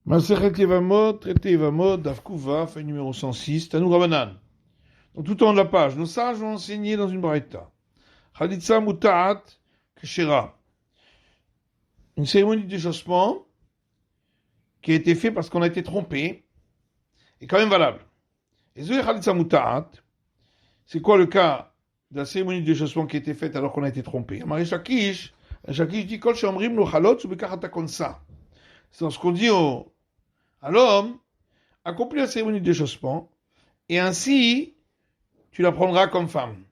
Masechet Yevamot, traité Yevamot, Daf Kuva, feuille numéro 106, Tanou Rabanan. Donc tout en haut de la page, nos sages ont enseigné dans une braïta. Khalitsa Muta'at Keshera. Une cérémonie de déchaussement qui a été faite parce qu'on a été trompé est quand même valable. Et Zoé Khalitsa Muta'at, c'est quoi le cas de la cérémonie de déchaussement qui a été faite alors qu'on a été trompé? Amari Shakish dit Kol Shomrim lo Chalot ou Bekachata Konsa. C'est ce qu'on dit à l'homme, accomplis la cérémonie de déchaussement, et ainsi, tu la prendras comme femme.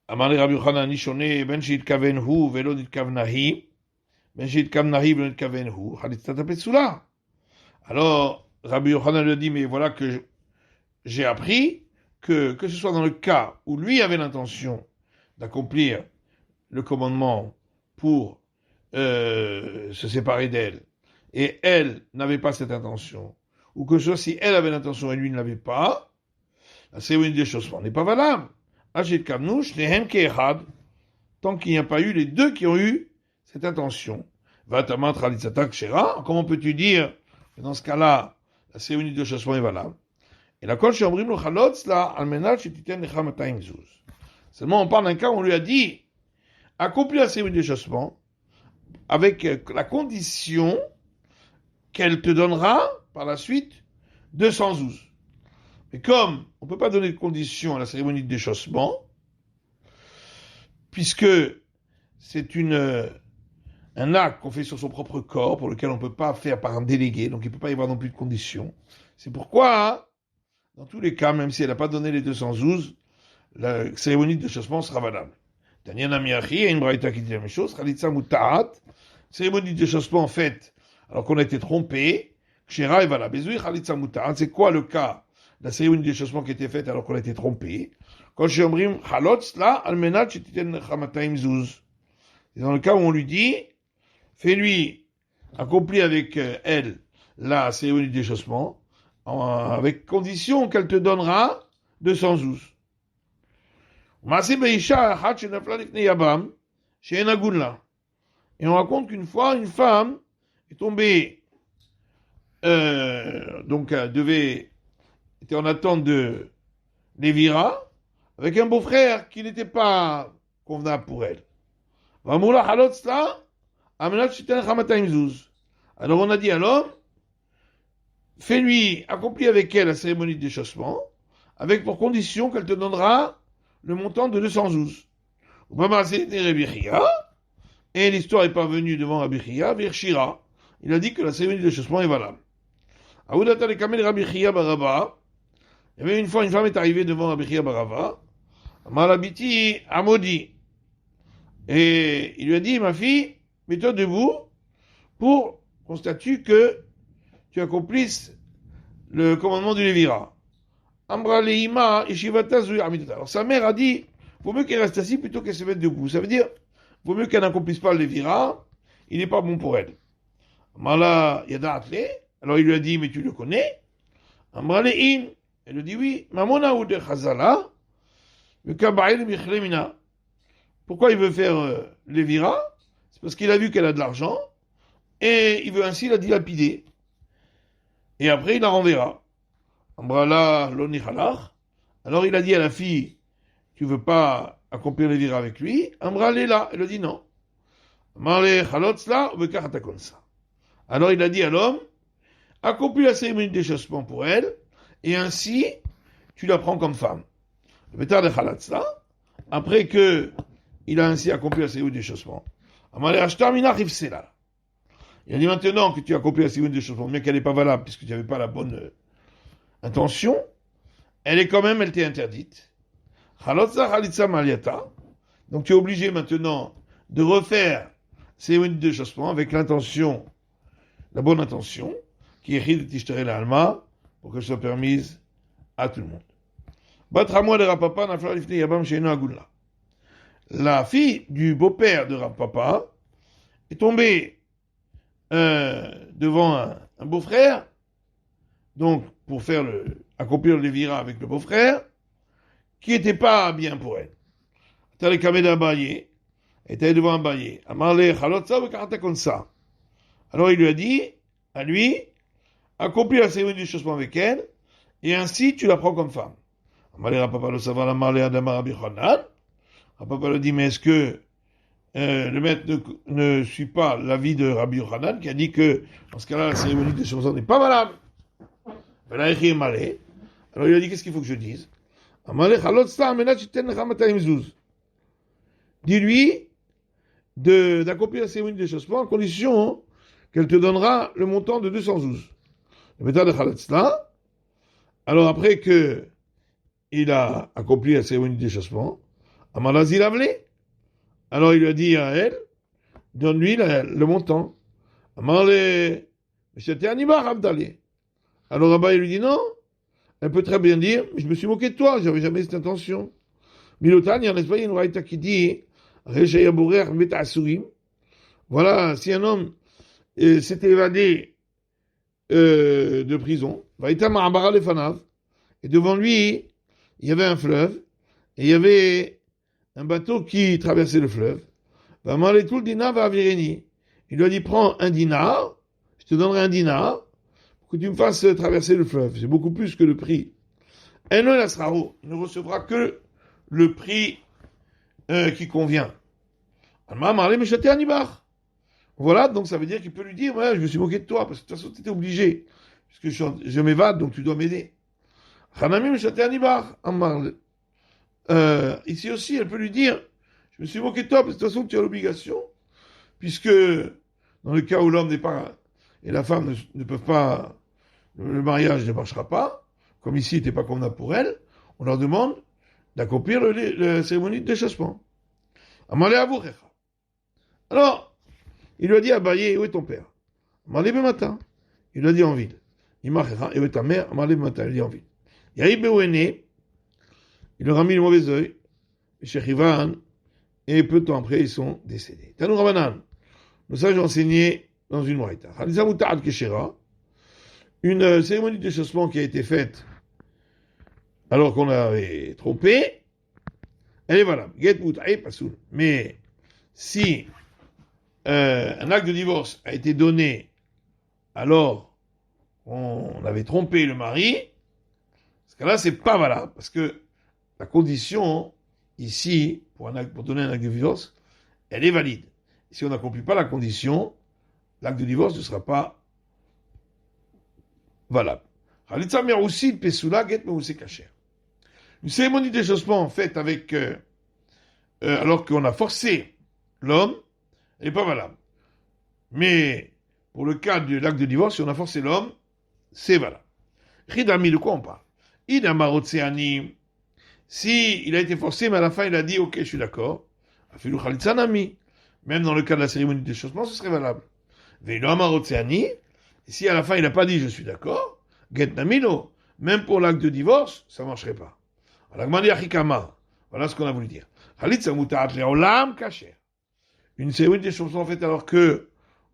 Amar Rabbi Yochanan Nishone, ben sheitkaven hu, velo nitkaven hi, ben sheitkaven hi, velo nitkaven hu, chalitza tapetsula. Alors, Rabbi Yochanan lui a dit, mais voilà que j'ai appris que ce soit dans le cas où lui avait l'intention d'accomplir le commandement pour se séparer d'elle, et elle n'avait pas cette intention, ou que ce soit si elle avait l'intention et lui ne l'avait pas, la cérémonie de déchaussement n'est pas valable. Tant qu'il n'y a pas eu les deux qui ont eu cette intention. Comment peux-tu dire que dans ce cas-là, la cérémonie de déchaussement est valable? Et la colle shomrim lo chalotz la almenat shetiten lecha 200 zuz. Seulement on parle d'un cas où on lui a dit accomplis la cérémonie de déchaussement avec la condition qu'elle te donnera par la suite 200 zouz. Mais comme on ne peut pas donner de condition à la cérémonie de déchaussement, puisque c'est un acte qu'on fait sur son propre corps, pour lequel on ne peut pas faire par un délégué, donc il ne peut pas y avoir non plus de condition. C'est pourquoi, dans tous les cas, même si elle n'a pas donné les 200 zouz, la cérémonie de déchaussement sera valable. Daniel Amiachi, il y a une braïta qui dit la même chose, Khalitsa Muta'at, cérémonie de déchaussement faite alors qu'on a été trompé, Kshera est valable. C'est quoi le cas de la cérémonie de déchaussement qui a été faite alors qu'on a été trompé? Quand Shomrim Chalotz la almenat shetiten chamataim zuz. C'est dans le cas où on lui dit, fais-lui accomplir avec elle la cérémonie de déchaussement, avec condition qu'elle te donnera 200 zouz. Et on raconte qu'une fois, une femme est tombée, était en attente de Lévira, avec un beau-frère qui n'était pas convenable pour elle. Alors on a dit à l'homme, fais-lui accomplir avec elle la cérémonie de déchaussement, avec pour condition qu'elle te donnera le montant de 200 zouz. Et l'histoire est parvenue devant Rabbi Chia, Virshira. Il a dit que la cérémonie de déchaussement est valable. Il y avait une fois, une femme est arrivée devant Rabbi Chia Barava, Malabiti Amodi. Et il lui a dit, ma fille, mets-toi debout pour qu'on statue que tu accomplisses le commandement du Lévira. Alors sa mère a dit, vaut mieux qu'elle reste assise plutôt qu'elle se mette debout. Ça veut dire, vaut mieux qu'elle n'accomplisse pas le Lévira, il n'est pas bon pour elle. Alors il lui a dit, mais tu le connais? Elle lui dit, oui. Pourquoi il veut faire Lévira? C'est parce qu'il a vu qu'elle a de l'argent, et il veut ainsi la dilapider. Et après, il la renverra. Alors il a dit à la fille, tu veux pas accomplir Lévira avec lui? Elle a dit non. Alors il a dit à l'homme, accomplis la cérémonie de déchaussement pour elle, et ainsi, tu la prends comme femme. Après que il a ainsi accompli la cérémonie de déchaussement, il a dit maintenant que tu as accompli la cérémonie de déchaussement, bien qu'elle n'est pas valable, puisque tu n'avais pas la bonne intention, elle t'est interdite. Donc tu es obligé maintenant de refaire cérémonie de déchaussement avec l'intention, la bonne intention, qui est de l'alma, pour que ce soit permise à tout le monde. La fille du beau-père de Rav-Papa est tombée devant un beau-frère, donc pour accomplir le Lévira avec le beau-frère, qui n'était pas bien pour elle. Elle était devant un baillet. Alors il lui a dit, à lui, accomplis la cérémonie du chaussement avec elle, et ainsi tu la prends comme femme. Amalé Rapapa le savoir, Amalé Adama Rabbi Chanan. Rapapa le dit, mais est-ce que le maître ne suit pas l'avis de Rabbi Yochanan qui a dit que dans ce cas-là, la cérémonie du chaussement n'est pas valable? Ben là, il Amalé. Alors il a dit, qu'est-ce qu'il faut que je dise? Amalé Chalot Star Menat Shiten Lecha 200 zouz. Dis-lui d'accomplir la cérémonie du chaussement en condition qu'elle te donnera le montant de 200 zouz. Le méthode de Khalatzla, alors après que il a accompli la cérémonie du déchaussement, Amalazi Lavlé, alors il lui a dit à elle, donne-lui le montant. Amalé, monsieur Théanibar Abdalé. Alors Abba, il lui dit non, elle peut très bien dire, mais je me suis moqué de toi, j'avais jamais cette intention. Milotani, en Espagne, il y a une raïta qui dit, voilà, si un homme s'est évadé de prison, et devant lui, il y avait un fleuve, et il y avait un bateau qui traversait le fleuve. Il lui a dit, prends un dinar, je te donnerai un dinar, pour que tu me fasses traverser le fleuve. C'est beaucoup plus que le prix. Il ne recevra que le prix qui convient. Voilà, donc ça veut dire qu'il peut lui dire, ouais, je me suis moqué de toi, parce que de toute façon, tu étais obligé. Puisque je m'évade, donc tu dois m'aider. Ici aussi, elle peut lui dire, je me suis moqué de toi, parce que de toute façon, tu as l'obligation. Puisque, dans le cas où l'homme n'est pas, et la femme ne peuvent pas, le mariage ne marchera pas, comme ici, il n'était pas convenable pour elle, on leur demande d'accomplir la cérémonie de déchaussement. Alors, il lui a dit à Abaye, où est ton père? Amalé matin. Il lui a dit en ville. Et où est ta mère? Amalé matin. Il lui a dit en ville. Yaïbe où est né? Il leur a mis le mauvais œil. Cheikh Ivan. Et peu de temps après, ils sont décédés. Tanou Rabanan. Nous sages enseigné dans une moïta. Khaliza Mouta'ad Keshera. Une cérémonie de déchaussement qui a été faite alors qu'on avait trompé. Elle est valable. Get Mouta'ad Pasoul. Mais si un acte de divorce a été donné alors qu'on avait trompé le mari, ce cas-là, c'est pas valable, parce que la condition, ici, pour donner un acte de divorce, elle est valide. Si on n'accomplit pas la condition, l'acte de divorce ne sera pas valable. Une cérémonie de déchaussement faite avec, alors qu'on a forcé l'homme, elle n'est pas valable. Mais pour le cas de l'acte de divorce, si on a forcé l'homme, c'est valable. Ridami, de quoi on parle? Si il a été forcé, mais à la fin il a dit ok, je suis d'accord. Même dans le cas de la cérémonie de déchaussement, ce serait valable. Si à la fin il n'a pas dit je suis d'accord, même pour l'acte de divorce, ça ne marcherait pas. Voilà ce qu'on a voulu dire. Une cérémonie de déchaussement faite alors que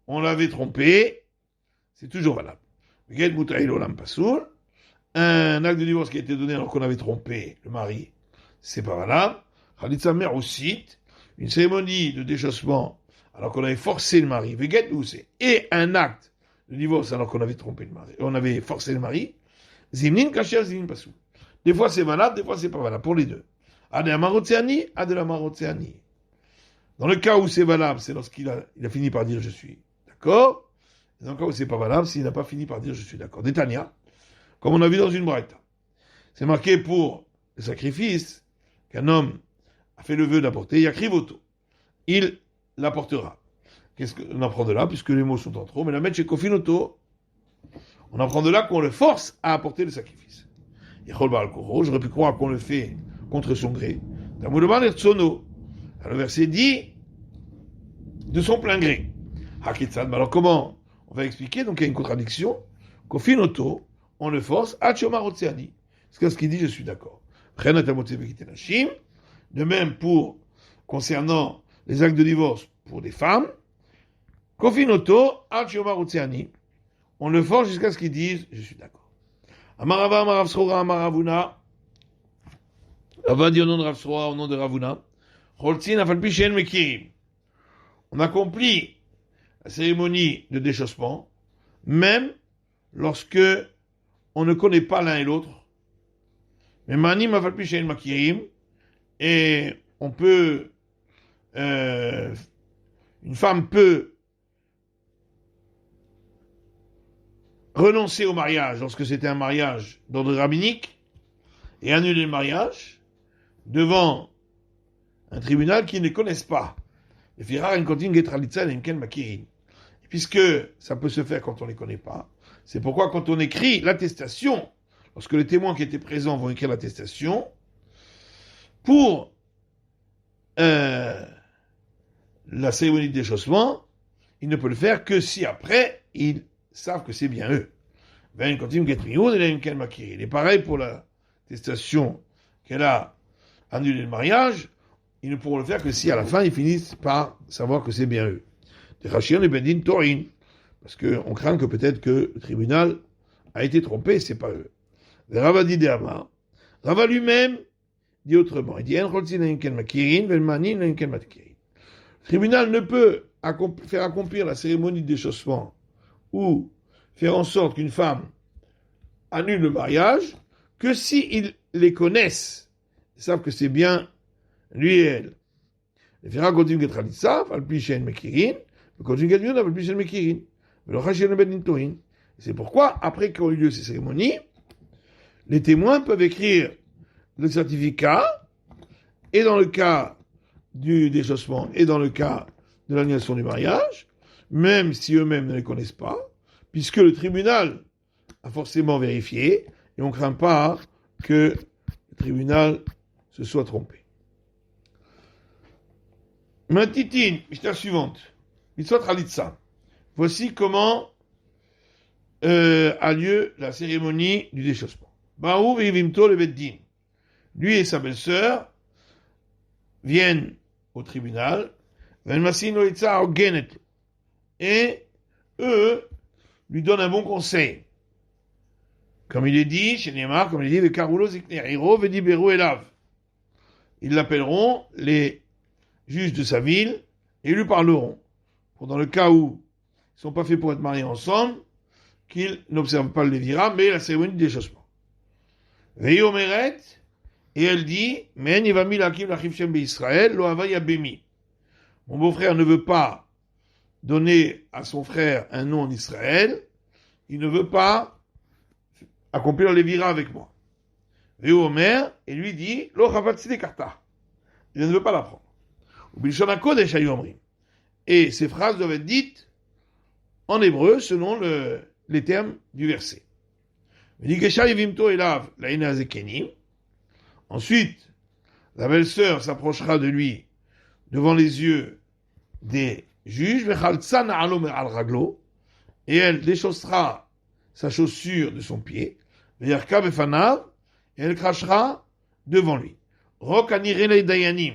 on l'avait trompé, c'est toujours valable. Un acte de divorce qui a été donné alors qu'on avait trompé le mari, c'est pas valable. Khalitsa mère aussi, une cérémonie de déchaussement alors qu'on avait forcé le mari, et un acte de divorce alors qu'on avait trompé le mari, on avait forcé le mari, zimnin kacher, zimnin pasou. Des fois c'est valable, des fois c'est pas valable, pour les deux. Adela marotseani, adela marotseani. Dans le cas où c'est valable, c'est lorsqu'il a fini par dire je suis d'accord. Et dans le cas où c'est pas valable, s'il n'a pas fini par dire je suis d'accord. Détania, comme on a vu dans une braïta. C'est marqué pour le sacrifice qu'un homme a fait le vœu d'apporter, Yakrivoto. Il l'apportera. Qu'est-ce qu'on apprend de là, puisque les mots sont en trop, mais la mettre chez Kofinoto, on apprend de là qu'on le force à apporter le sacrifice. J'aurais pu croire qu'on le fait contre son gré. Le verset dit de son plein gré. Alors comment on va expliquer? Donc il y a une contradiction. Kofinoto, on le force, Hachomarotseani. C'est ce qu'il dit, je suis d'accord. De même concernant les actes de divorce pour des femmes, Kofinoto, Hachomarotseani. On le force jusqu'à ce qu'ils disent, je suis d'accord. Amarava, Amaravsrora, Amaravuna. Rava dit au nom de Ravsrora, au nom de Ravuna. On accomplit la cérémonie de déchaussement, même lorsque on ne connaît pas l'un et l'autre. Mais Manim Afalpi Shein Makirim, et on peut, une femme peut renoncer au mariage lorsque c'était un mariage d'ordre rabbinique et annuler le mariage devant un tribunal qui ne connaisse pas. Puisque ça peut se faire quand on ne les connaît pas. C'est pourquoi quand on écrit l'attestation, lorsque les témoins qui étaient présents vont écrire l'attestation, pour la cérémonie de déchaussement, ils ne peuvent le faire que si après, ils savent que c'est bien eux. Il est pareil pour l'attestation qu'elle a annulé le mariage, ils ne pourront le faire que si à la fin ils finissent par savoir que c'est bien eux. Parce qu'on craint que peut-être que le tribunal a été trompé, c'est pas eux. Rava dit Rava lui-même dit autrement. Il dit le tribunal ne peut faire accomplir la cérémonie de déchaussement ou faire en sorte qu'une femme annule le mariage que si ils les connaissent, ils savent que c'est bien lui et elle. C'est pourquoi, après qu'ont eu lieu ces cérémonies, les témoins peuvent écrire le certificat, et dans le cas du déchaussement, et dans le cas de l'annulation du mariage, même si eux-mêmes ne les connaissent pas, puisque le tribunal a forcément vérifié, et on ne craint pas que le tribunal se soit trompé. Maintenant, histoire suivante. L'histoire Khalitsa. Voici comment a lieu la cérémonie du déchaussement. Baou vivimto le beddin. Lui et sa belle-sœur viennent au tribunal. Et eux lui donnent un bon conseil. Comme il est dit, chez Neymar, comme il est dit, ils l'appelleront les juges de sa ville et lui parleront. Pour dans le cas où ils ne sont pas faits pour être mariés ensemble, qu'ils n'observent pas le lévira, mais la cérémonie de déchaussement. Et elle dit, mon beau-frère ne veut pas donner à son frère un nom en Israël, il ne veut pas accomplir le lévira avec moi. Et lui dit, il ne veut pas l'apprendre. Et ces phrases doivent être dites en hébreu selon les termes du verset. Ensuite, la belle-sœur s'approchera de lui devant les yeux des juges, et elle déchaussera sa chaussure de son pied, et elle crachera devant lui. Il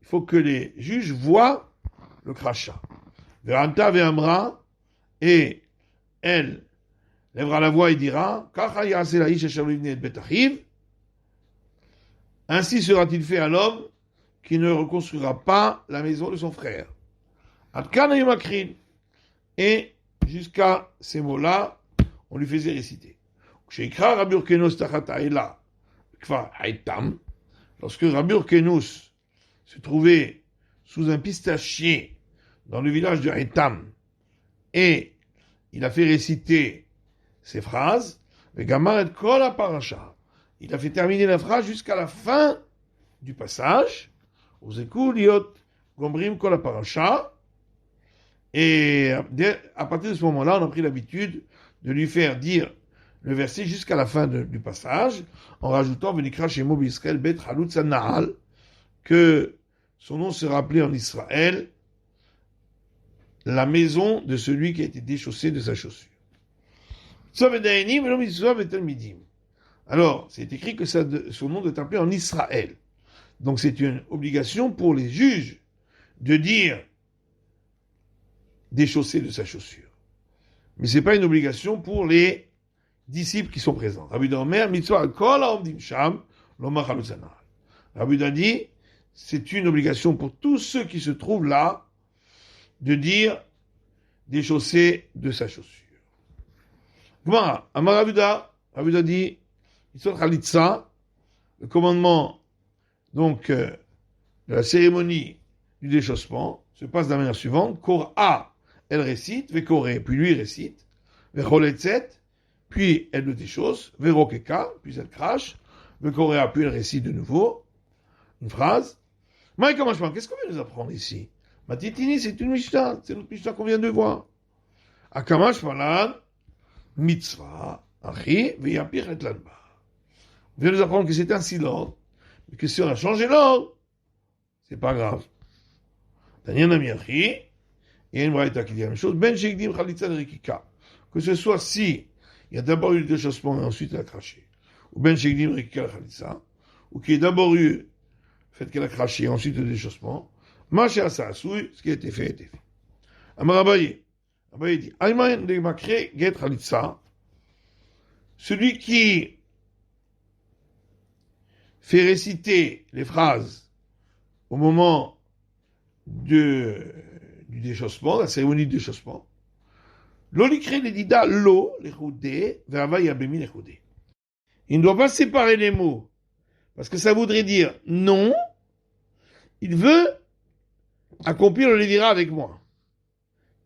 faut que les juges voient le crachat. Et elle lèvera la voix et dira, ainsi sera-t-il fait à l'homme qui ne reconstruira pas la maison de son frère. Et jusqu'à ces mots-là, on lui faisait réciter. Lorsque Rabbi Urkenus se trouvait sous un pistachier dans le village de Haïtam, et il a fait réciter ces phrases, il a fait terminer la phrase jusqu'à la fin du passage, et à partir de ce moment-là, on a pris l'habitude de lui faire dire le verset jusqu'à la fin du passage, en rajoutant que son nom sera appelé en Israël la maison de celui qui a été déchaussé de sa chaussure. Alors, c'est écrit que son nom doit être appelé en Israël. Donc c'est une obligation pour les juges de dire déchaussé de sa chaussure. Mais c'est pas une obligation pour les disciples qui sont présents. Rabbi Omer, mitzvah kol haomdim sham, lomar halutzanah. Rabbi a dit, c'est une obligation pour tous ceux qui se trouvent là de dire déchausser de sa chaussure. Gemara, Amar Ravuda dit, Isot Khalitsa, le commandement donc de la cérémonie du déchaussement se passe de la manière suivante. Kor'a, elle récite, Vekoré, puis lui récite, Vecholetzet, puis elle le déchausse, Verokeka, puis elle crache, Vekorea, puis elle récite de nouveau une phrase. Maïkamashma, qu'est-ce qu'on vient nous apprendre ici? Matitini, c'est une Mishnah, c'est notre Mishnah qu'on vient de voir. Akamash Malan, Mitzvah, Achi, Veyapir et Lanba. On vient nous apprendre que c'est ainsi l'ordre, mais que si on a changé l'ordre, c'est pas grave. Daniel Amiachi, et il y a une braïta qui dit la même chose, Ben Shekdim Khalitza de Rikika. Que ce soit si il y a d'abord eu le déchaussement et ensuite elle a craché, ou Ben Shekdim Rikika Khalitza, ou qu'il y ait d'abord eu le fait qu'elle a craché et ensuite le déchaussement, Maché Asasui, ce qui a été fait, a été fait. Amar Abaye dit, Ayman de Makre Get Khalitza, celui qui fait réciter les phrases au moment du déchaussement, la cérémonie de déchaussement, l'olikre les dida lo, les choudé, verva yabemi les choudé. Il ne doit pas séparer les mots, parce que ça voudrait dire non, il veut accomplir le lévira avec moi.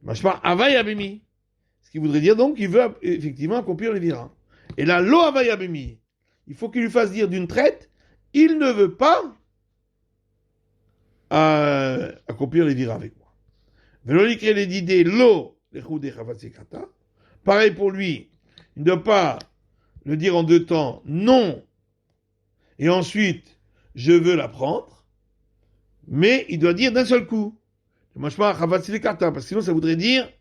Machma ava yabemi. Ce qui voudrait dire donc qu'il veut effectivement accomplir le lévira. Et là, lo ava yabemi, il faut qu'il lui fasse dire d'une traite, il ne veut pas accomplir les lévira avec moi. Velolikre les didé lo, les choudé chavatsekata. Pareil pour lui, il ne doit pas le dire en deux temps, non, et ensuite, je veux la prendre, mais il doit dire d'un seul coup. Moi, je parle chavatsekata, parce que sinon ça voudrait dire,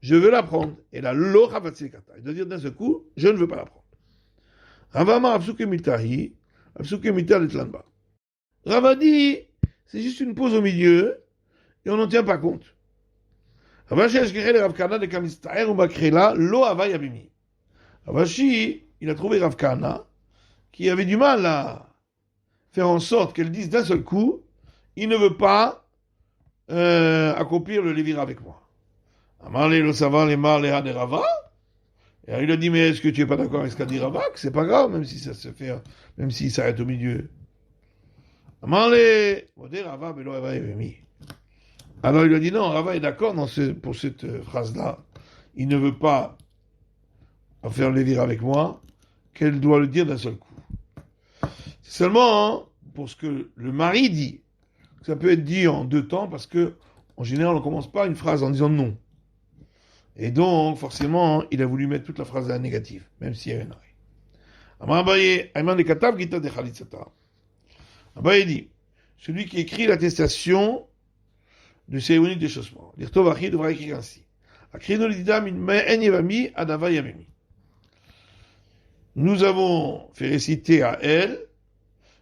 je veux la prendre. Et là, lo chavatsekata. Il doit dire d'un seul coup, je ne veux pas la prendre. Ravama absuke mitahi, absuke mitar letlanba. Rava dit, c'est juste une pause au milieu, et on n'en tient pas compte. Ravashi ashkere le Rav Kahana de Kamistaer ou Makrela, lo ava yabimi. Ravashi, il a trouvé Rav Kahana, qui avait du mal à faire en sorte qu'elle dise d'un seul coup, il ne veut pas accomplir le lévira avec moi. Amarle le savant les mar les ha de Rava. Et alors il a dit, mais est-ce que tu es pas d'accord avec ce qu'a dit Rava? Que c'est pas grave, même si ça se fait, même s'il s'arrête au milieu. Amarle, modé Rava, belo ava yabimi. Alors il lui a dit non, Rava est d'accord pour cette phrase-là. Il ne veut pas faire le lévira avec moi, qu'elle doit le dire d'un seul coup. C'est seulement pour ce que le mari dit. Ça peut être dit en deux temps parce que, en général, on ne commence pas une phrase en disant non. Et donc, forcément, il a voulu mettre toute la phrase à la négative, même s'il y avait un arrêt. Abaye, Ayman de Katav, Gita de Khalitzata. Abaye dit, celui qui écrit l'attestation de cérémonie de déchaussement. L'Irtovachi devra écrire ainsi. Nous avons fait réciter à elle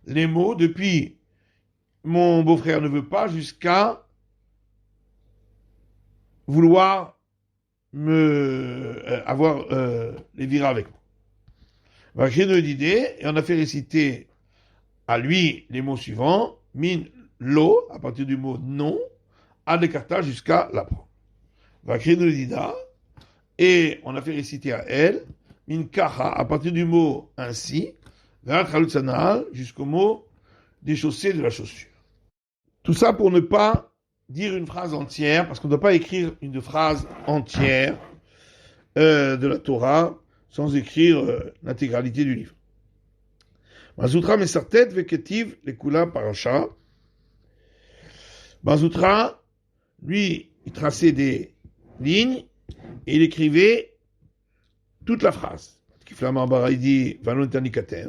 les mots depuis mon beau-frère ne veut pas jusqu'à vouloir avoir les vira avec moi. Et on a fait réciter à lui les mots suivants, min lo, à partir du mot non, à l'écartage jusqu'à la prendre. Et on a fait réciter à elle, min kaha, à partir du mot ainsi, jusqu'au mot déchaussé de la chaussure. Tout ça pour ne pas dire une phrase entière, parce qu'on ne doit pas écrire une phrase entière de la Torah sans écrire l'intégralité du livre. Mazoutra Mesartet Veketiv Lekula Parasha. Mazoutra, lui, il traçait des lignes et il écrivait toute la phrase. Kiflamar Baraidi Valontanikater.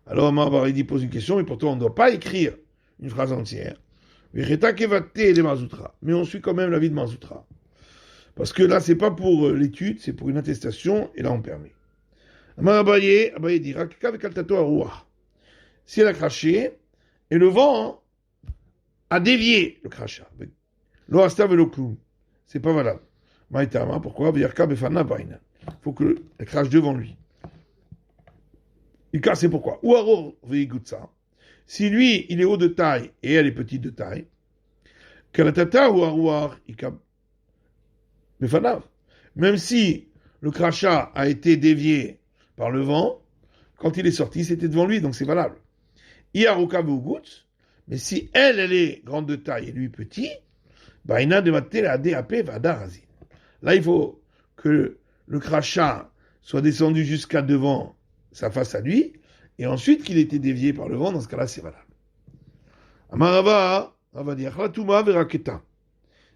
Alors Amar Baraidi pose une question, mais pourtant on ne doit pas écrire une phrase entière. Mais on suit quand même l'avis de Mazoutra. Parce que là, c'est pas pour l'étude, c'est pour une attestation, et là on permet. Amar Abaye dit Rakka Vekaltato Arouah. Si elle a craché, et le vent a dévié le crachat. Lo asta velo klum. C'est pas valable. Maïtama, pourquoi? Il faut qu'elle crache devant lui. Il casse, c'est pourquoi? Ou aror veigutsa. Si lui, il est haut de taille et elle est petite de taille, kalatata ou arouar, Befanav. Même si le crachat a été dévié par le vent, quand il est sorti, c'était devant lui, donc c'est valable. Iaruka Bougout, mais si elle est grande de taille et lui petit, Baina de Matel a DAP Vadarazin. Là, il faut que le crachat soit descendu jusqu'à devant sa face à lui, et ensuite qu'il ait été dévié par le vent, dans ce cas-là, c'est valable. Amarava, on va dire, Khatuma Veraketa.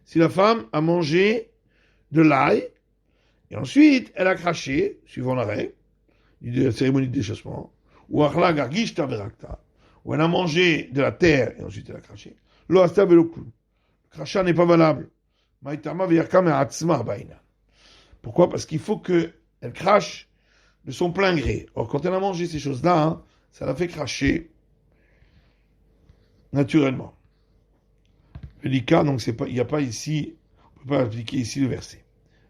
Si la femme a mangé de l'ail, et ensuite elle a craché, suivant la règle, de la cérémonie de déchassement, ou Achla Gargishta Verakta, ou elle a mangé de la terre, et ensuite elle a craché, Lo Asta Veloklu. Le crachat n'est pas valable. Maïtama Veyarka Me'atzma Baina. Pourquoi? Parce qu'il faut qu'elle crache de son plein gré. Or, quand elle a mangé ces choses-là, hein, ça l'a fait cracher naturellement. Le lika, donc il n'y a pas ici, on ne peut pas appliquer ici le verset.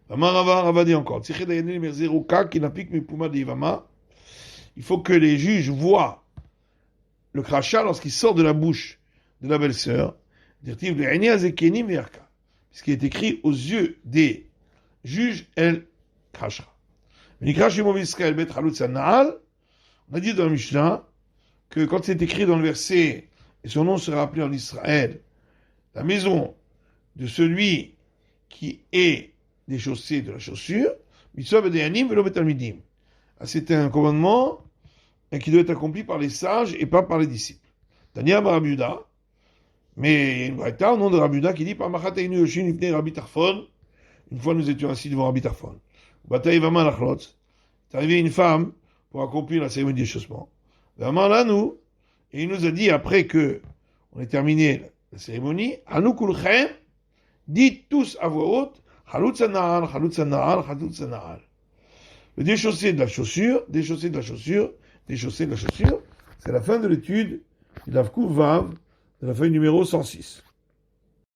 Rava dit encore, il faut que les juges voient le crachat lorsqu'il sort de la bouche de la belle-sœur, puisqu'il est écrit aux yeux des juges, elle crachera. On a dit dans le Mishnah que quand c'est écrit dans le verset, et son nom sera appelé en Israël, la maison de celui qui est déchaussé de la chaussure, c'est un commandement qui doit être accompli par les sages et pas par les disciples. Tania Barabiuda, mais il y a une braïta au nom de Rabiuda qui dit par Machateinu Yoshin Ifnei Rabbi Tarfon. Une fois nous étions assis devant Rabbi Tarfon. Bataï Vama Lachlot, est arrivé une femme pour accomplir la cérémonie de déchaussement. Vama Lanou, et il nous a dit après que on ait terminé la cérémonie, Hanou Kulchem, dites tous à voix haute, Halutza Na'al, Halutza Na'al, Halutza Na'al. Le déchausser de la chaussure, déchausser de la chaussure, déchausser de la chaussure, c'est la fin de l'étude du Lavkou Vav, de la feuille numéro 106.